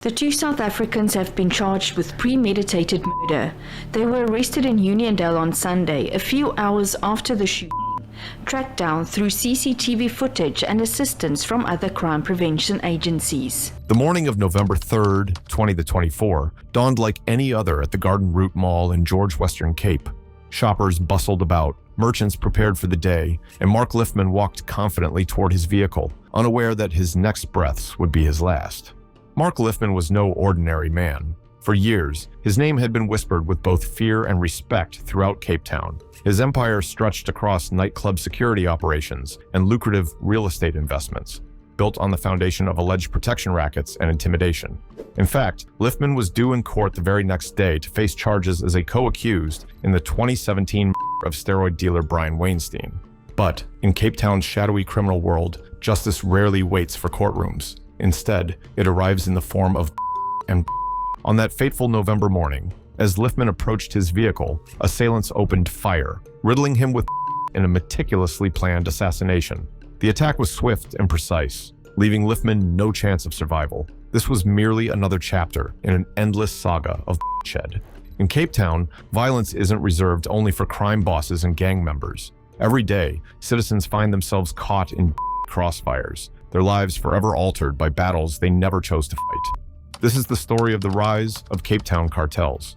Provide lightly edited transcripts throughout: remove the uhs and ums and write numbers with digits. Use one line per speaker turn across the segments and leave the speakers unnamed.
The two South Africans have been charged with premeditated murder. They were arrested in Uniondale on Sunday, a few hours after the shooting, tracked down through CCTV footage and assistance from other crime prevention agencies.
The morning of November 3rd, 2024, dawned like any other at the Garden Route Mall in George Western Cape. Shoppers bustled about, merchants prepared for the day, and Mark Lifman walked confidently toward his vehicle, unaware that his next breaths would be his last. Mark Lifman was no ordinary man. For years, his name had been whispered with both fear and respect throughout Cape Town. His empire stretched across nightclub security operations and lucrative real estate investments, built on the foundation of alleged protection rackets and intimidation. In fact, Lifman was due in court the very next day to face charges as a co-accused in the 2017 of steroid dealer Brian Wainstein. But in Cape Town's shadowy criminal world, justice rarely waits for courtrooms. Instead, it arrives in the form of and on that fateful November morning, as Lifman approached his vehicle, assailants opened fire, riddling him with in a meticulously planned assassination. The attack was swift and precise, leaving Lifman no chance of survival. This was merely another chapter in an endless saga of shed. In Cape Town, violence isn't reserved only for crime bosses and gang members. Every day, citizens find themselves caught in crossfires, their lives forever altered by battles they never chose to fight. This is the story of the rise of Cape Town cartels.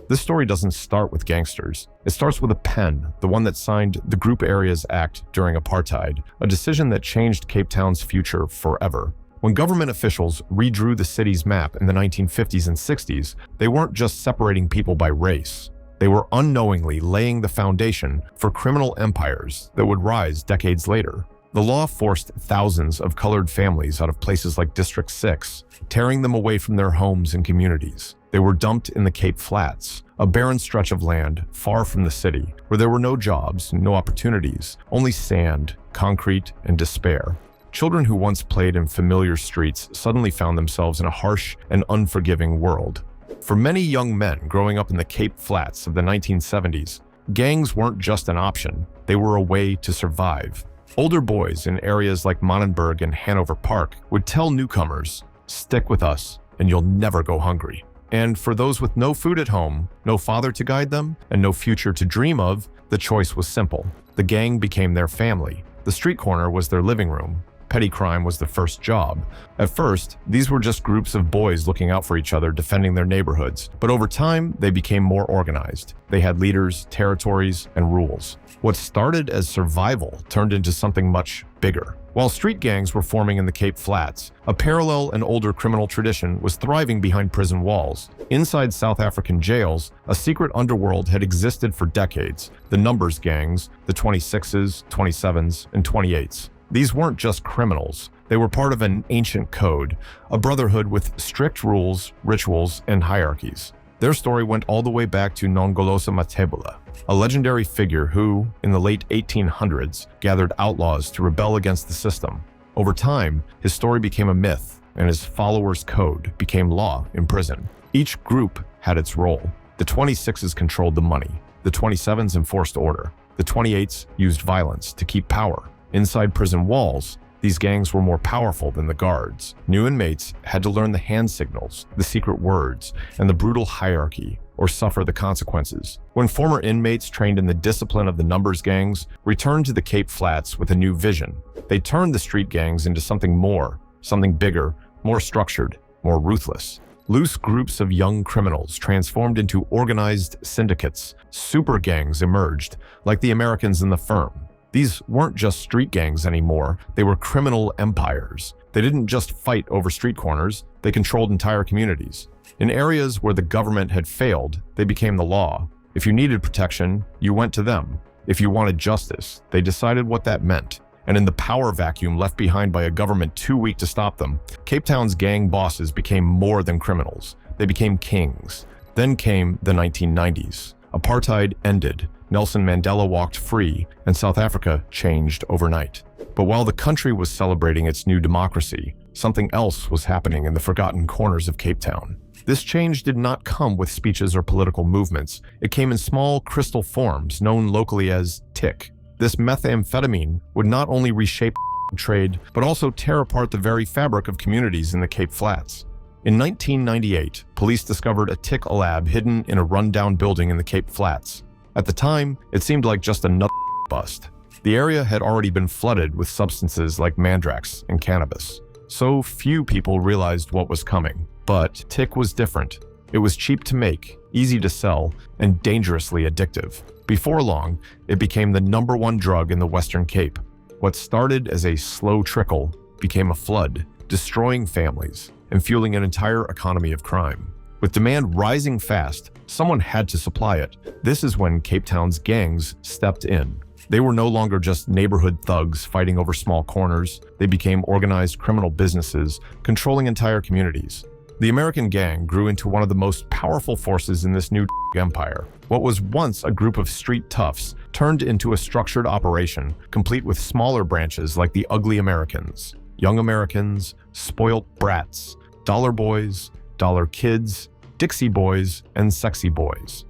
This story doesn't start with gangsters. It starts with a pen, the one that signed the Group Areas Act during apartheid, a decision that changed Cape Town's future forever. When government officials redrew the city's map in the 1950s and 60s, they weren't just separating people by race. They were unknowingly laying the foundation for criminal empires that would rise decades later. The law forced thousands of colored families out of places like District 6, tearing them away from their homes and communities. They were dumped in the Cape Flats, a barren stretch of land far from the city, where there were no jobs, no opportunities, only sand, concrete, and despair. Children who once played in familiar streets suddenly found themselves in a harsh and unforgiving world. For many young men growing up in the Cape Flats of the 1970s, gangs weren't just an option, they were a way to survive. Older boys in areas like Mannenberg and Hanover Park would tell newcomers, "Stick with us, and you'll never go hungry." And for those with no food at home, no father to guide them, and no future to dream of, the choice was simple. The gang became their family. The street corner was their living room. Petty crime was the first job. At first, these were just groups of boys looking out for each other, defending their neighborhoods. But over time, they became more organized. They had leaders, territories, and rules. What started as survival turned into something much bigger. While street gangs were forming in the Cape Flats, a parallel and older criminal tradition was thriving behind prison walls. Inside South African jails, a secret underworld had existed for decades. The numbers gangs, the 26s, 27s, and 28s. These weren't just criminals. They were part of an ancient code, a brotherhood with strict rules, rituals, and hierarchies. Their story went all the way back to Nongolosa Matebula, a legendary figure who, in the late 1800s, gathered outlaws to rebel against the system. Over time, his story became a myth, and his followers' code became law in prison. Each group had its role. The 26s controlled the money. The 27s enforced order. The 28s used violence to keep power. Inside prison walls, these gangs were more powerful than the guards. New inmates had to learn the hand signals, the secret words, and the brutal hierarchy, or suffer the consequences. When former inmates trained in the discipline of the numbers gangs returned to the Cape Flats with a new vision, they turned the street gangs into something more, something bigger, more structured, more ruthless. Loose groups of young criminals transformed into organized syndicates. Super gangs emerged, like the Americans in The Firm. These weren't just street gangs anymore, they were criminal empires. They didn't just fight over street corners, they controlled entire communities. In areas where the government had failed, they became the law. If you needed protection, you went to them. If you wanted justice, they decided what that meant. And in the power vacuum left behind by a government too weak to stop them, Cape Town's gang bosses became more than criminals. They became kings. Then came the 1990s. Apartheid ended. Nelson Mandela walked free, and South Africa changed overnight. But while the country was celebrating its new democracy, something else was happening in the forgotten corners of Cape Town. This change did not come with speeches or political movements. It came in small crystal forms known locally as tick. This methamphetamine would not only reshape trade, but also tear apart the very fabric of communities in the Cape Flats. In 1998, police discovered a tick lab hidden in a rundown building in the Cape Flats. At the time, it seemed like just another bust. The area had already been flooded with substances like mandrax and cannabis, so few people realized what was coming. But tick was different. It was cheap to make, easy to sell, and dangerously addictive. Before long, it became the #1 drug in the Western Cape. What started as a slow trickle became a flood, destroying families and fueling an entire economy of crime. With demand rising fast, someone had to supply it. This is when Cape Town's gangs stepped in. They were no longer just neighborhood thugs fighting over small corners. They became organized criminal businesses, controlling entire communities. The American gang grew into one of the most powerful forces in this new empire. What was once a group of street toughs turned into a structured operation, complete with smaller branches like the Ugly Americans, Young Americans, Spoilt Brats, Dollar Boys, Dollar Kids, Dixie Boys, and Sexy Boys.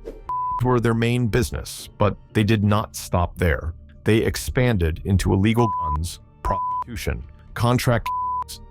Were their main business, but they did not stop there. They expanded into illegal guns, prostitution, contract,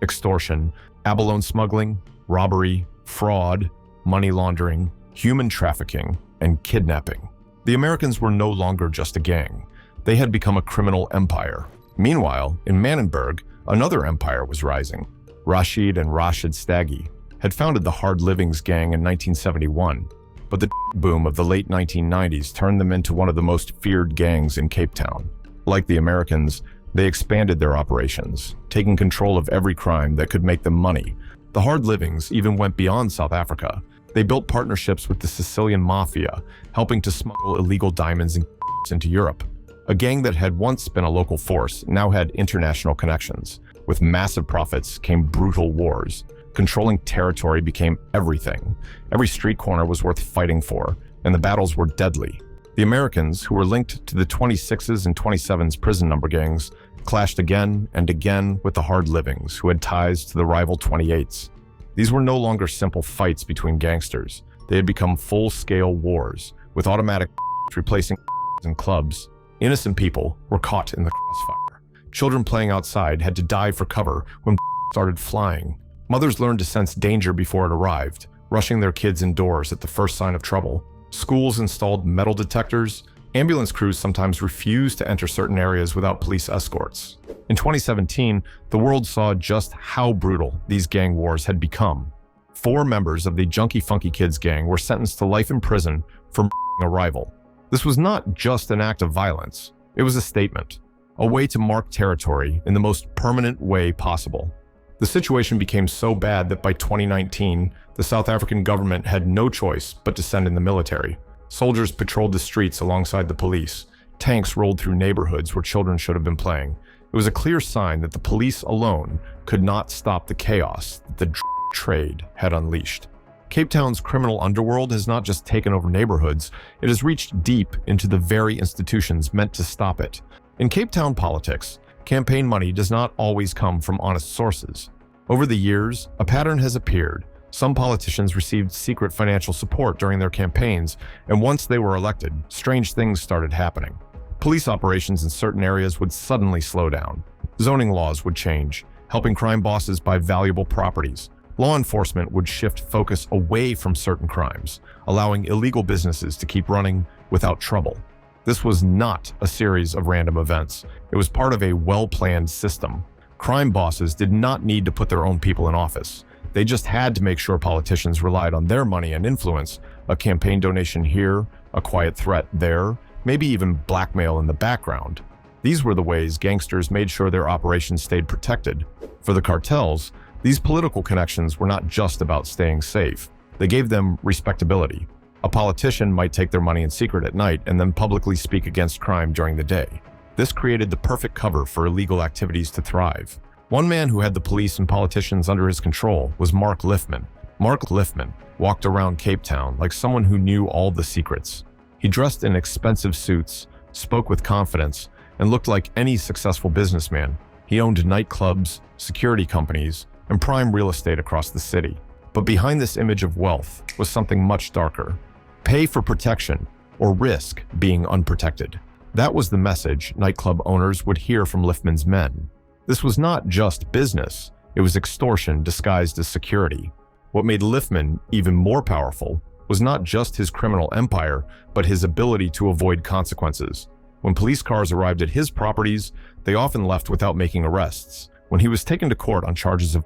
extortion, abalone smuggling, robbery, fraud, money laundering, human trafficking, and kidnapping. The Americans were no longer just a gang. They had become a criminal empire. Meanwhile, in Manenberg, another empire was rising. Rashid and Rashid Staggy had founded the Hard Livings gang in 1971, but the boom of the late 1990s turned them into one of the most feared gangs in Cape Town. Like the Americans, they expanded their operations, taking control of every crime that could make them money. The Hard Livings even went beyond South Africa. They built partnerships with the Sicilian Mafia, helping to smuggle illegal diamonds and into Europe. A gang that had once been a local force now had international connections. With massive profits came brutal wars. Controlling territory became everything. Every street corner was worth fighting for, and the battles were deadly. The Americans, who were linked to the 26s and 27s prison number gangs, clashed again and again with the Hard Livings, who had ties to the rival 28s. These were no longer simple fights between gangsters. They had become full-scale wars, with automatic replacing and clubs. Innocent people were caught in the crossfire. Children playing outside had to dive for cover when started flying. Mothers learned to sense danger before it arrived, rushing their kids indoors at the first sign of trouble. Schools installed metal detectors. Ambulance crews sometimes refused to enter certain areas without police escorts. In 2017, the world saw just how brutal these gang wars had become. 4 members of the Junkie Funky Kids gang were sentenced to life in prison for a rival. This was not just an act of violence. It was a statement, a way to mark territory in the most permanent way possible. The situation became so bad that by 2019, the South African government had no choice but to send in the military. Soldiers patrolled the streets alongside the police. Tanks rolled through neighborhoods where children should have been playing. It was a clear sign that the police alone could not stop the chaos that the trade had unleashed. Cape Town's criminal underworld has not just taken over neighborhoods, it has reached deep into the very institutions meant to stop it. In Cape Town politics, campaign money does not always come from honest sources. Over the years, a pattern has appeared. Some politicians received secret financial support during their campaigns, and once they were elected, strange things started happening. Police operations in certain areas would suddenly slow down. Zoning laws would change, helping crime bosses buy valuable properties. Law enforcement would shift focus away from certain crimes, allowing illegal businesses to keep running without trouble. This was not a series of random events. It was part of a well-planned system. Crime bosses did not need to put their own people in office. They just had to make sure politicians relied on their money and influence, a campaign donation here, a quiet threat there, maybe even blackmail in the background. These were the ways gangsters made sure their operations stayed protected. For the cartels, these political connections were not just about staying safe. They gave them respectability. A politician might take their money in secret at night and then publicly speak against crime during the day. This created the perfect cover for illegal activities to thrive. One man who had the police and politicians under his control was Mark Lifman. Mark Lifman walked around Cape Town like someone who knew all the secrets. He dressed in expensive suits, spoke with confidence, and looked like any successful businessman. He owned nightclubs, security companies, and prime real estate across the city. But behind this image of wealth was something much darker. Pay for protection or risk being unprotected. That was the message nightclub owners would hear from Lifman's men. This was not just business, it was extortion disguised as security. What made Lifman even more powerful was not just his criminal empire, but his ability to avoid consequences. When police cars arrived at his properties, they often left without making arrests. When he was taken to court on charges of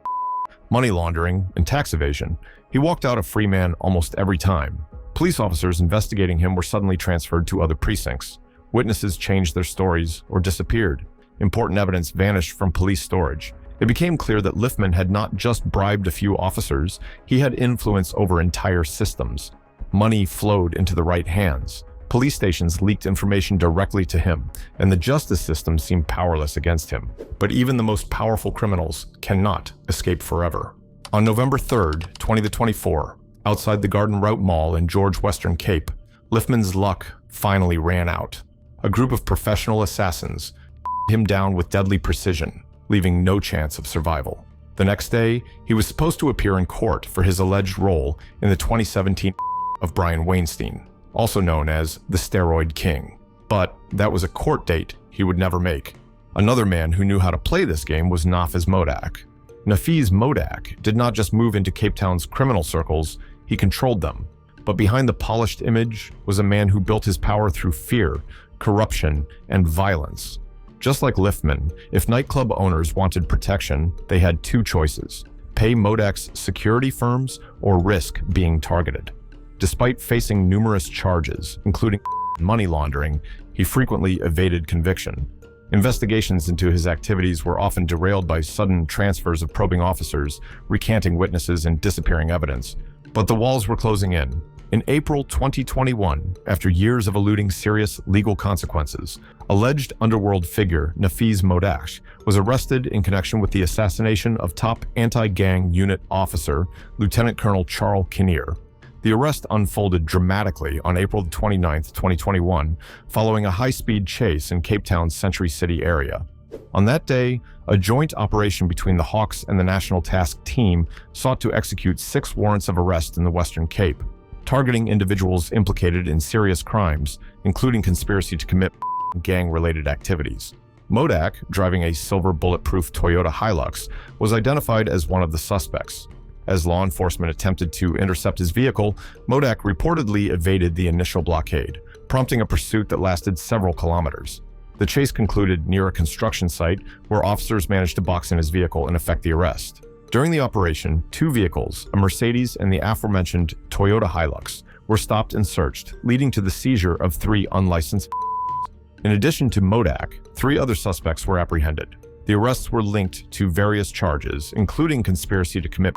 money laundering and tax evasion, he walked out a free man almost every time. Police officers investigating him were suddenly transferred to other precincts. Witnesses changed their stories or disappeared. Important evidence vanished from police storage. It became clear that Lifman had not just bribed a few officers, he had influence over entire systems. Money flowed into the right hands. Police stations leaked information directly to him, and the justice system seemed powerless against him. But even the most powerful criminals cannot escape forever. On November 3rd, 2024, outside the Garden Route Mall in George Western Cape, Lifman's luck finally ran out. A group of professional assassins him down with deadly precision, leaving no chance of survival. The next day, he was supposed to appear in court for his alleged role in the 2017 of Brian Wainstein, also known as the Steroid King. But that was a court date he would never make. Another man who knew how to play this game was Nafez Modak. Nafez Modak did not just move into Cape Town's criminal circles, he controlled them. But behind the polished image was a man who built his power through fear, corruption, and violence. Just like Lifman, if nightclub owners wanted protection, they had two choices: pay Modak's security firms or risk being targeted. Despite facing numerous charges, including money laundering, he frequently evaded conviction. Investigations into his activities were often derailed by sudden transfers of probing officers, recanting witnesses, and disappearing evidence. But the walls were closing in. In April 2021, after years of eluding serious legal consequences, alleged underworld figure Nafez Modak was arrested in connection with the assassination of top anti-gang unit officer Lieutenant Colonel Charles Kinnear. The arrest unfolded dramatically on April 29, 2021, following a high-speed chase in Cape Town's Century City area. On that day, a joint operation between the Hawks and the National Task Team sought to execute 6 warrants of arrest in the Western Cape, targeting individuals implicated in serious crimes, including conspiracy to commit gang-related activities. Modak, driving a silver bulletproof Toyota Hilux, was identified as one of the suspects. As law enforcement attempted to intercept his vehicle, Modak reportedly evaded the initial blockade, prompting a pursuit that lasted several kilometers. The chase concluded near a construction site where officers managed to box in his vehicle and effect the arrest. During the operation, 2 vehicles, a Mercedes and the aforementioned Toyota Hilux, were stopped and searched, leading to the seizure of 3 unlicensed. In addition to Modak, 3 other suspects were apprehended. The arrests were linked to various charges, including conspiracy to commit,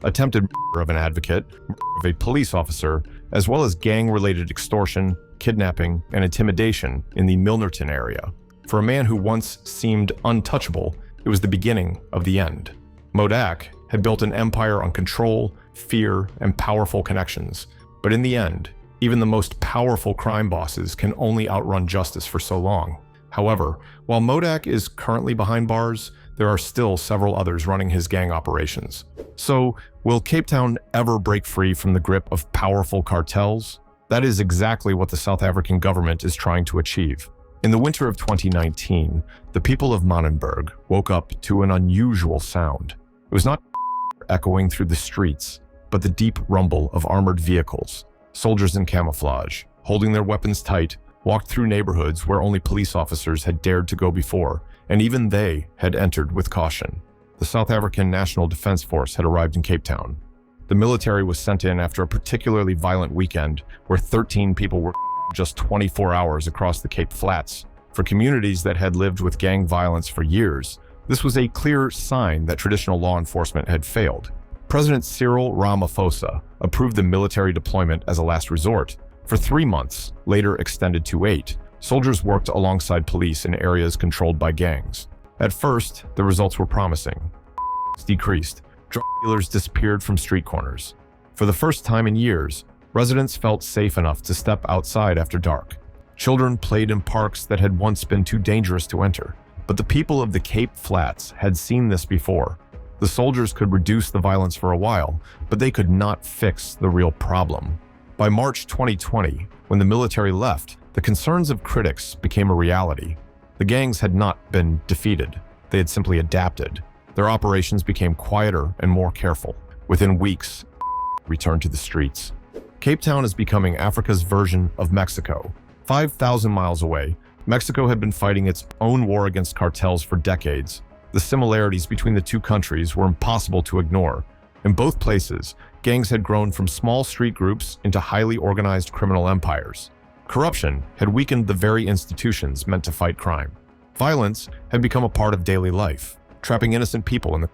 attempted murder of an advocate, murder of a police officer, as well as gang-related extortion, kidnapping, and intimidation in the Milnerton area. For a man who once seemed untouchable, it was the beginning of the end. Modak had built an empire on control, fear, and powerful connections. But in the end, even the most powerful crime bosses can only outrun justice for so long. However, while Modak is currently behind bars, there are still several others running his gang operations. So, will Cape Town ever break free from the grip of powerful cartels? That is exactly what the South African government is trying to achieve. In the winter of 2019, the people of Manenberg woke up to an unusual sound. It was not echoing through the streets, but the deep rumble of armored vehicles. Soldiers in camouflage, holding their weapons tight, walked through neighborhoods where only police officers had dared to go before, and even they had entered with caution. The South African National Defense Force had arrived in Cape Town. The military was sent in after a particularly violent weekend where 13 people were just 24 hours across the Cape Flats. For communities that had lived with gang violence for years, this was a clear sign that traditional law enforcement had failed. President Cyril Ramaphosa approved the military deployment as a last resort. For 3 months, later extended to 8, soldiers worked alongside police in areas controlled by gangs. At first, the results were promising. Decreased. Drug dealers disappeared from street corners. For the first time in years, residents felt safe enough to step outside after dark. Children played in parks that had once been too dangerous to enter. But the people of the Cape Flats had seen this before. The soldiers could reduce the violence for a while, but they could not fix the real problem. By March 2020, when the military left, the concerns of critics became a reality. The gangs had not been defeated. They had simply adapted. Their operations became quieter and more careful. Within weeks, returned to the streets. Cape Town is becoming Africa's version of Mexico. 5,000 miles away, Mexico had been fighting its own war against cartels for decades. The similarities between the two countries were impossible to ignore. In both places, gangs had grown from small street groups into highly organized criminal empires. Corruption had weakened the very institutions meant to fight crime. Violence had become a part of daily life, trapping innocent people in the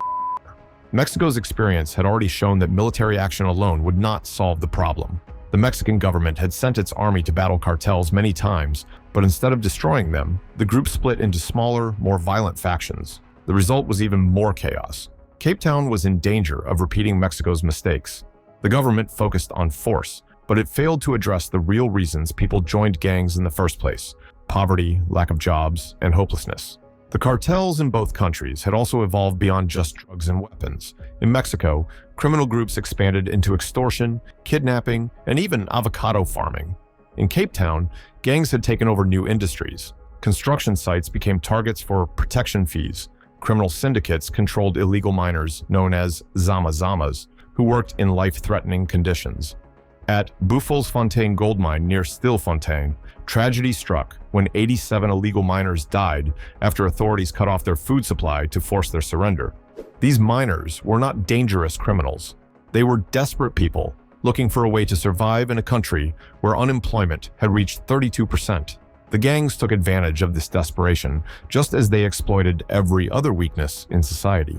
Mexico's experience had already shown that military action alone would not solve the problem. The Mexican government had sent its army to battle cartels many times, but instead of destroying them, the group split into smaller, more violent factions. The result was even more chaos. Cape Town was in danger of repeating Mexico's mistakes. The government focused on force, but it failed to address the real reasons people joined gangs in the first place: poverty, lack of jobs, and hopelessness. The cartels in both countries had also evolved beyond just drugs and weapons. In Mexico, criminal groups expanded into extortion, kidnapping, and even avocado farming. In Cape Town, gangs had taken over new industries. Construction sites became targets for protection fees. Criminal syndicates controlled illegal miners known as zama-zamas, who worked in life-threatening conditions. At Buffelsfontein gold mine near Stilfontein, tragedy struck when 87 illegal miners died after authorities cut off their food supply to force their surrender. These miners were not dangerous criminals. They were desperate people looking for a way to survive in a country where unemployment had reached 32%. The gangs took advantage of this desperation, just as they exploited every other weakness in society.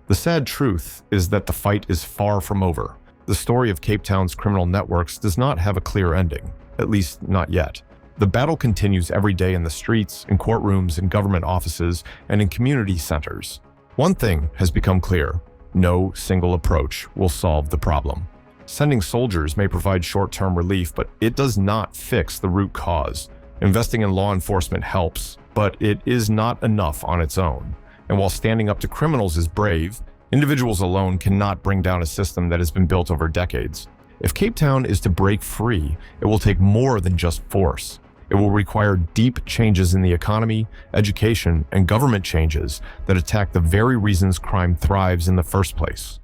The sad truth is that the fight is far from over. The story of Cape Town's criminal networks does not have a clear ending, at least not yet. The battle continues every day in the streets, in courtrooms, in government offices, and in community centers. One thing has become clear: no single approach will solve the problem. Sending soldiers may provide short-term relief, but it does not fix the root cause. Investing in law enforcement helps, but it is not enough on its own. And while standing up to criminals is brave, individuals alone cannot bring down a system that has been built over decades. If Cape Town is to break free, it will take more than just force. It will require deep changes in the economy, education, and government changes that attack the very reasons crime thrives in the first place.